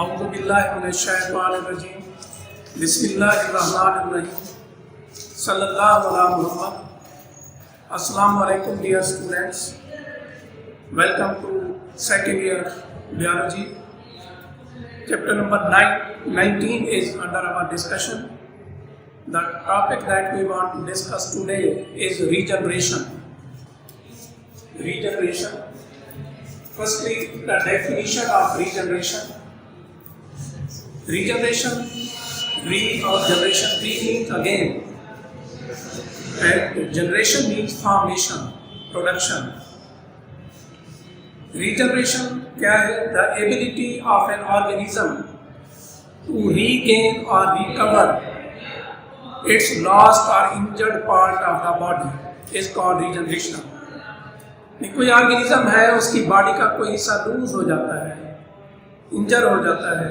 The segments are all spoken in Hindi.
औज़ुबिल्लाहिमिनश्शैतानिर्रजीम बिस्मिल्लाहिर्रहमानिर्रहीम सल्लल्लाहु अलैहि मुहम्मद। अस्सलामु अलैकुम dear students, welcome to second year biology. Chapter number 19 is under our discussion. The topic that we want to discuss today is regeneration. Regeneration. Firstly, the definition of regeneration. Regeneration, re or generation, re means again, and generation means formation, production. Regeneration क्या है? The ability of an organism to regain or recover its lost or injured part of the body is called regeneration. कोई ऑर्गेनिज्म है, उसकी बॉडी का कोई हिस्सा लूज हो जाता है, इंजर हो जाता है,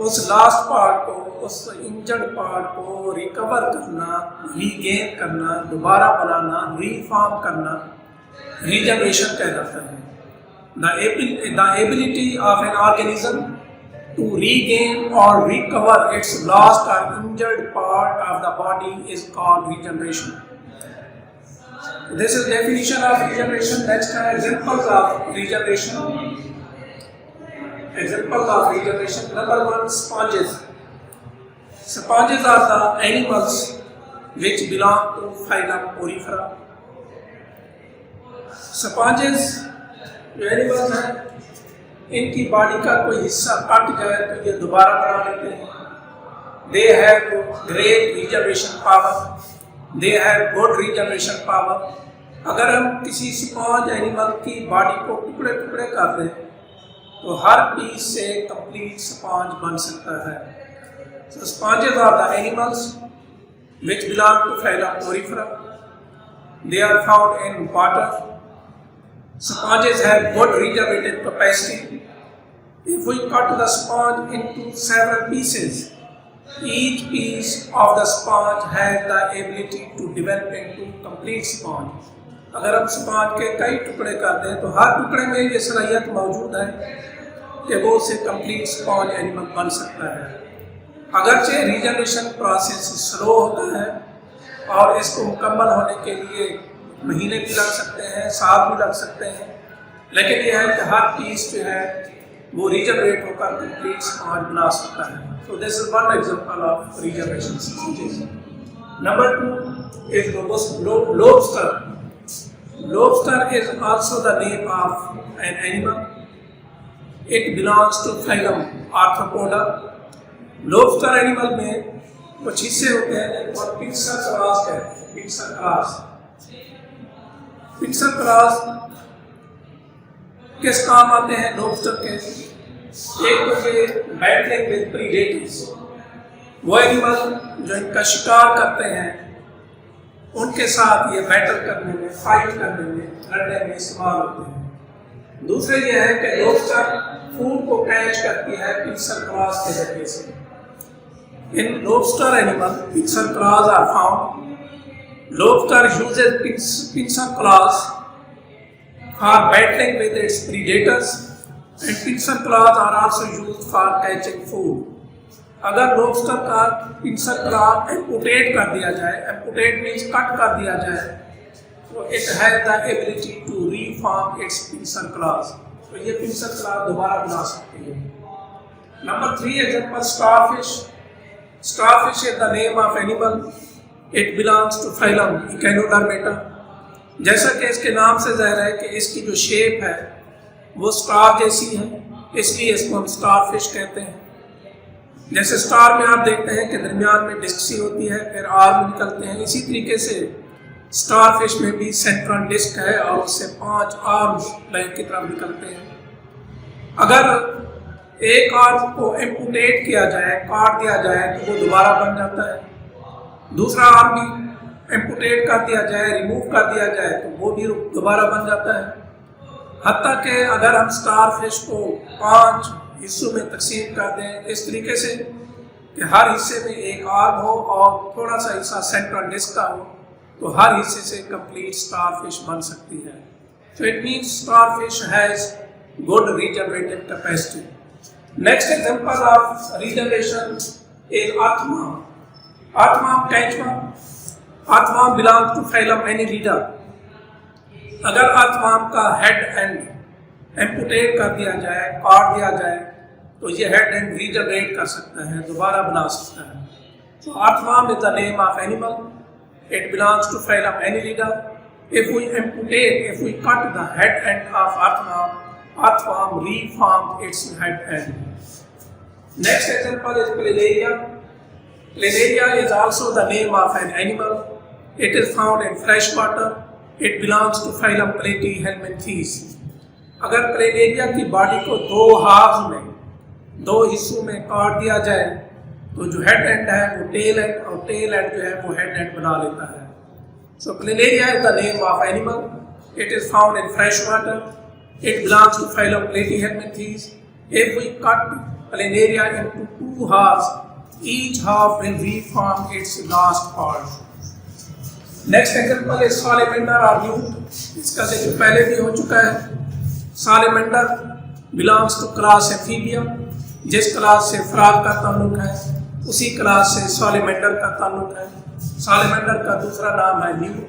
उस लास्ट पार्ट को, उस इंजर्ड पार्ट को रिकवर करना, रीगेन करना, दोबारा बनाना, रीफॉर्म करना रीजनरेशन कहलाता है. The ability of an organism to regain or recover its lost or injured part of the body is called regeneration. This is definition of regeneration. Next are examples of regeneration. Examples of regeneration. Number one, sponges. Sponges are the animals which belong to phylum Porifera. Sponges जो एनिमल्स हैं, इनकी बॉडी का कोई हिस्सा कट जाए तो ये दोबारा बना लेते हैं. They have great regeneration power, they have good regeneration power. अगर हम किसी स्पॉन्ज एनिमल की बॉडी को टुकड़े टुकड़े कर दें तो हर पीस से कंप्लीट स्पॉन्ज बन सकता है. So sponges are the animals which belong to phylum Porifera. They are found in water. Sponges have good regenerative capacity. If we cut the sponge into several pieces, each piece of the sponge has the ability to develop into complete sponge. अगर हम स्पॉन्ज के कई टुकड़े कर दें तो हर टुकड़े में ये सलाहियत मौजूद है कि वो से कंप्लीट स्पॉन्ज एनिमल बन सकता है. अगरचे रीजनरेशन प्रोसेस स्लो होता है और इसको मुकम्मल होने के लिए महीने भी लग सकते हैं, साल भी लग सकते हैं, लेकिन यह है कि हर पीस जो है वो रीजनरेट होकर कंप्लीट स्पॉन्ज बना सकता है. So this is one example of regeneration sponges. Number 2 is lobster. Lobster is also the name of an animal. It belongs to phylum Arthropoda. Lobster animal में कुछ हिस्से होते हैं और पिंसर क्लास कहते हैं. पिंसर क्लास किस काम आते हैं लॉबस्टर के? एक तो ये बैटलिंग विद प्रीडेटर्स, वो एनिमल जो इनका शिकार करते हैं उनके साथ ये बैटल करने में, फाइट करने में, लड़ने में इस्तेमाल होते हैं. दूसरे ये है कि लॉबस्टर फूड को कैच करती है पिंसर क्लास के जरिए से. In lobster animal pincer class are found. Lobster uses pincer claws for battling with its predators, and pincer claws are also used for catching food. अगर lobster का pincer claw amputate कर दिया जाए, amputate means कट कर दिया जाए, तो it has the ability to reform its pincer claws. तो ये pincer claw दोबारा बना सकती है. Number 3 example, starfish. Starfish is the name of animal. It belongs to phylum Echinodermata. जैसा कि इसके नाम से ज़ाहिर है कि इसकी जो शेप है वो स्टार जैसी है, इसलिए इसको हम स्टारफिश कहते हैं. जैसे स्टार में आप देखते हैं कि दरमियान में डिस्क सी होती है, फिर आर्म निकलते हैं, इसी तरीके से स्टारफिश में भी सेंट्रल डिस्क है और उससे 5 आर्म्स लाइन की तरफ निकलते हैं. अगर एक आर्म को एम्पुटेट किया जाए, काट दिया जाए, तो वो दोबारा बन जाता है. दूसरा आर्म भी एम्पुटेट कर दिया जाए, रिमूव कर दिया जाए, तो वो भी दोबारा बन जाता है. हत्ता कि अगर हम स्टारफिश को 5 हिस्सों में तकसीम कर दें इस तरीके से कि हर हिस्से में एक आर्म हो और थोड़ा सा हिस्सा सेंट्रल डिस्क का हो, तो हर हिस्से से कंप्लीट स्टारफिश बन सकती है. So it means starfish has good regenerative capacity. Next example of regeneration is earthworm. Earthworm, catchworm. Earthworm belongs to phylum Annelida. अगर अर्थवर्म का हेड एंड एम्पुटेट कर दिया जाए, काट दिया जाए, तो ये हेड एंड रीजनरेट कर सकता है, दोबारा बना सकता है. So earthworm is the name of animal. It belongs to phylum Annelida. If we amputate, if we cut the head end of earthworm, earthworm reforms its head end. Next example is planaria. Planaria is also the name of an animal. It is found in fresh water. It belongs to phylum Platyhelminthes. अगर प्लेनेरिया की बॉडी को दो हाफ्स में, दो हिस्सों में काट दिया जाए, तो जो हेड एंड है वो टेल एंड, और टेल एंड जो है वो हेड एंड बना लेता है. So planaria is the name of animal. It is found in fresh water. It belongs to phylum Platyhelminthes. If we cut planaria into two halves, each half will reform its last part. Next example है सालेमेंडर और न्यूट. इसका जिक्र पहले भी हो चुका है. सालेमेंडर बिलोंग्स टू क्लास एम्फीबिया. जिस क्लास से फ्रॉग का ताल्लुक है उसी क्लास से सालेमेंडर का ताल्लुक है. सालेमेंडर का दूसरा नाम है newt.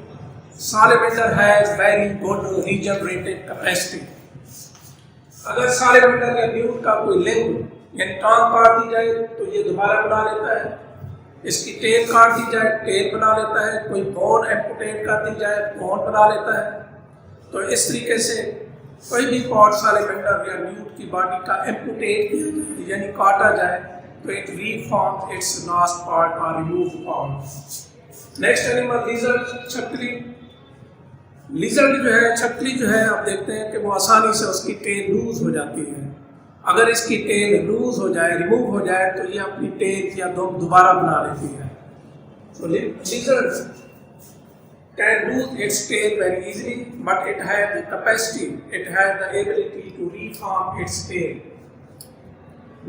Salamander has very good regenerative capacity. अगर सालेमेंडर या न्यूट का कोई लिंग यानी टांग काट दी जाए तो ये दोबारा बना लेता है. इसकी टेल काट दी जाए, टेल बना लेता है. कोई बोन एम्पुटेट कर दी जाए, बोन बना लेता है. तो इस तरीके से कोई भी पार्ट सालेमेंडर या न्यूट की बॉडी का एम्पुटेट किया जाए यानी काटा जाए तो it reform its last part और remove part. Next animal lizard, छकली. लिजर्ड जो है, छकली जो है, आप देखते हैं कि वो आसानी से उसकी टेल लूज हो जाती है. अगर इसकी टेल लूज हो जाए, रिमूव हो जाए, तो ये अपनी टेल या दोबारा बना लेती है. So lizards can lose its tail very easily, but it has the capacity, it has the ability to reform its tail.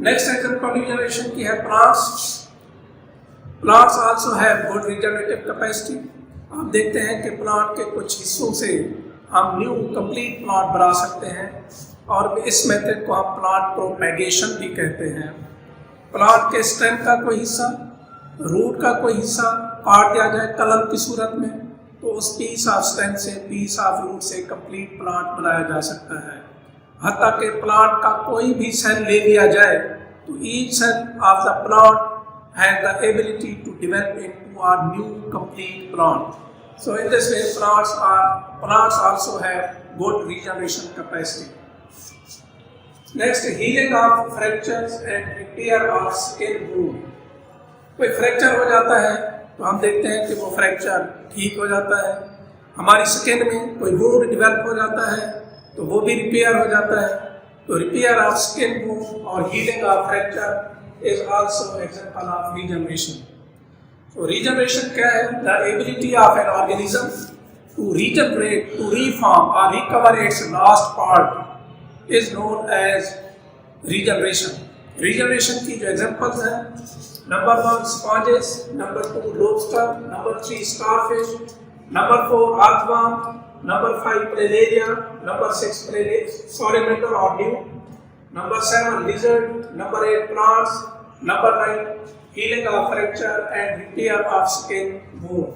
Next example regeneration की है plants. Plants also have good regenerative capacity. आप देखते हैं कि प्लांट के कुछ हिस्सों से हम न्यू कंप्लीट प्लांट बना सकते हैं, और इस मेथड को हम प्लांट प्रोपेगेशन भी कहते हैं. प्लांट के स्टेम का कोई हिस्सा, रूट का कोई हिस्सा काट दिया जाए कलम की सूरत में, तो उस पीस ऑफ स्टेम से, पीस ऑफ रूट से कंप्लीट प्लांट बनाया जा सकता है. हत्ता कि प्लांट का कोई भी सेल ले लिया जाए तो each cell of the plant has the ability to develop into a new complete plant. So in this way plants also have good regeneration capacity. Next healing of fractures and repair of skin wound. कोई फ्रैक्चर हो जाता है तो हम देखते हैं कि वो फ्रैक्चर ठीक हो जाता है. हमारी स्किन में कोई वुंड डेवलप हो जाता है तो वो भी रिपेयर हो जाता है. तो रिपेयर ऑफ स्किन वुंड और healing of fracture is also example of regeneration. तो रीजनरेशन क्या है? The ability of an organism to regenerate, to reform और recover its last part is known as regeneration. Regeneration की जो examples हैं, number 1 sponges, number 2 lobster, number 3 starfish, number 4 earthworm, number 5 planaria, number 6 salamander or newt, number 7 lizard, number 8 plants, number 9 healing of fracture and repair of skin wound.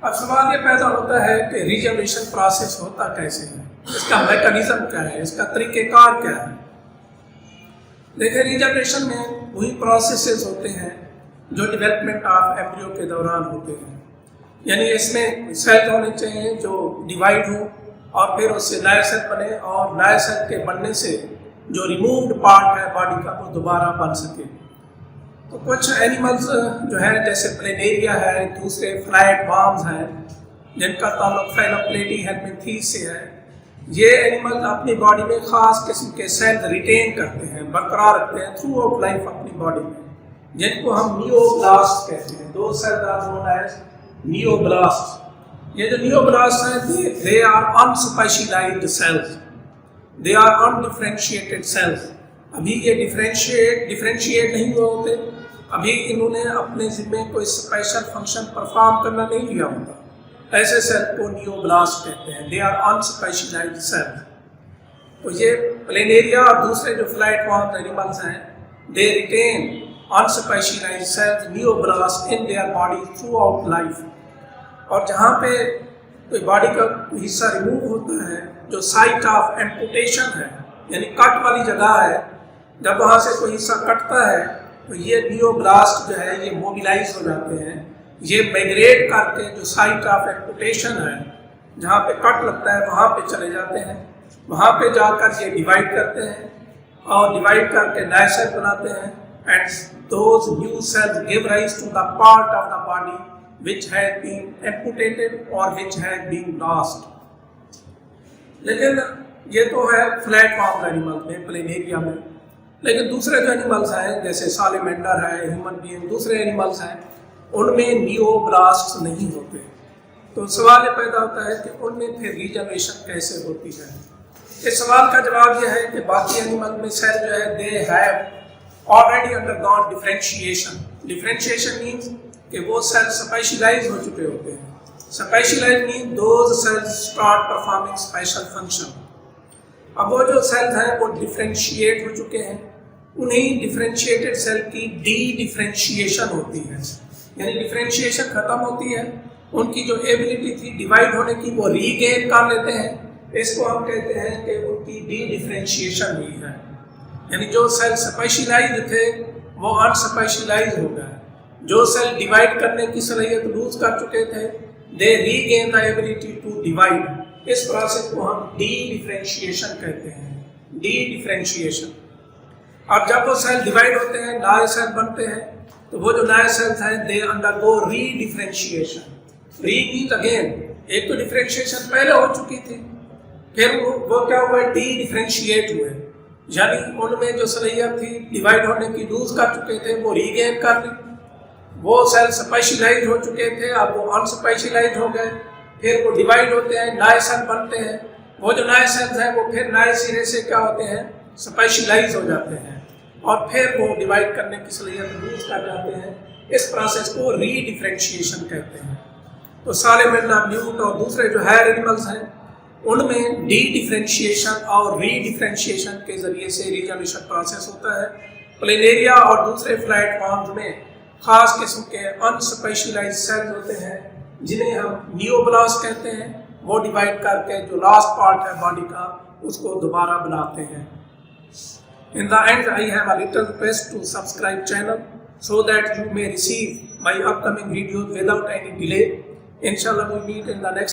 अब सवाल ये पैदा होता है कि रीजनरेशन प्रोसेस होता कैसे है, इसका मैकेनिज्म क्या है, इसका तरीक़ेकार क्या है. देखिए, रीजनरेशन में वही प्रोसेसेस होते हैं जो डेवलपमेंट ऑफ एम्ब्रियो के दौरान होते हैं. यानी इसमें सेल होने चाहिए जो डिवाइड हो और फिर उससे नए सेल बने, और नए सेल के बनने से जो रिमूव्ड पार्ट है बॉडी का वो दोबारा बन सके. तो कुछ एनिमल्स जो है जैसे प्लेनेरिया है, दूसरे फ्लैट वर्म्स हैं जिनका ताल्लुक phylum Platyhelminthes से है. ये एनिमल्स अपनी बॉडी में ख़ास किस्म के सेल रिटेन करते हैं, बरकरार रखते हैं थ्रू आउट लाइफ अपनी बॉडी में, जिनको हम नियोब्लास्ट कहते हैं. Those cell are known as neoblast. ये जो नियोब्लास्ट हैं they are unspecialized cells, they are undifferentiated cells. अभी ये डिफरेंशिएट नहीं हुए होते, अभी इन्होंने अपने ज़िम्मे कोई स्पेशल फंक्शन परफॉर्म करना नहीं लिया होता. ऐसे सेल को नियोब्लास्ट कहते हैं. They are unspecialized cell. तो ये प्लेनेरिया और दूसरे जो फ्लैट फॉर्म एनिमल्स हैं, they retain unspecialized cells neoblast in their body throughout life. और जहाँ पे कोई बॉडी का हिस्सा रिमूव होता है, जो साइट ऑफ एम्पुटेशन है यानी कट वाली जगह है, जब वहाँ से कोई हिस्सा कटता है तो ये नियोब्लास्ट जो है ये मोबिलाइज हो जाते हैं। ये माइग्रेट करके जो साइट ऑफ एम्पुटेशन है, जहाँ पे कट लगता है, वहाँ पे चले जाते हैं। वहाँ पे जाकर ये डिवाइड करते हैं और डिवाइड करके नए सेल बनाते हैं। And those new cells give rise to the part of the body which had been amputated or which had been lost। लेकिन ये तो है फ्लैट फॉर्म एनिमल में, प्लेनेरिया में। लेकिन दूसरे जो एनिमल्स हैं जैसे सालेमेंडर है, ह्यूमन बीइंग, दूसरे एनिमल्स हैं, उनमें नियोब्लास्ट नहीं होते। तो सवाल ये पैदा होता है कि उनमें फिर रीजनरेशन कैसे होती है। इस सवाल का जवाब यह है कि बाकी एनिमल में सेल जो है they have already undergone differentiation. Differentiation means कि वो सेल स्पेशलाइज हो चुके होते हैं। Specialize mean those cells start performing special function. अब वो जो सेल्स हैं वो डिफरेंशिएट हो चुके हैं, उन्हीं डिफरेंशिएटेड सेल की डी डिफरेंशिएशन होती है, यानी डिफरेंशिएशन खत्म होती है, उनकी जो एबिलिटी थी डिवाइड होने की वो रीगेन कर लेते हैं। इसको हम कहते हैं कि उनकी डी डिफरेंशिएशन हुई है, यानी जो सेल स्पेशलाइज थे वो अनस्पेशलाइज हो गए। जो सेल डिवाइड करने की सलाहियत लूज कर चुके थे, they regain the ability to divide. इस प्रोसेस को हम डी डिफरेंशिएशन कहते हैं, डी डिफरेंशिएशन। अब जब वो सेल डिवाइड होते हैं, नए सेल बनते हैं, तो वो जो नए सेल्स हैं दे अंडरगो री डिफरेंशिएशन। री मीन्स अगेन, एक तो डिफरेंशिएशन पहले हो चुकी थी, फिर वो क्या हुआ, डी डिफरेंशिएट हुए, यानी उनमें जो सलाहियत थी डिवाइड होने की लूज कर चुके थे वो रीगेन कर ली। वो सेल स्पेशलाइज हो चुके थे, अब वो अनस्पेशलाइज हो गए, फिर वो डिवाइड होते हैं, नए सेल बनते हैं। वो जो नए सेल्स हैं वो फिर नए सिरे से क्या होते हैं, स्पेशलाइज हो जाते हैं, और फिर वो डिवाइड करने की सलाहियत लूज कर जाते हैं। इस प्रोसेस को री डिफरेंशिएशन कहते हैं। तो सालेमेंडर, न्यूट और दूसरे जो हायर एनिमल्स हैं, उनमें डी डिफरेंशिएशन और री डिफरेंशिएशन के जरिए से रीजनरेशन प्रोसेस होता है। प्लेनेरिया और दूसरे फ्लैट फॉर्म्स में खास किस्म के अनस्पेशलाइज्ड सेल्स होते हैं, जिन्हें हम नियोब्लास्ट कहते हैं। वो डिवाइड करके जो लास्ट पार्ट है बॉडी का, उसको दोबारा बनाते हैं। In the end, I have a little request to subscribe channel so that you may receive my upcoming videos without any delay. Inshallah, we meet in the next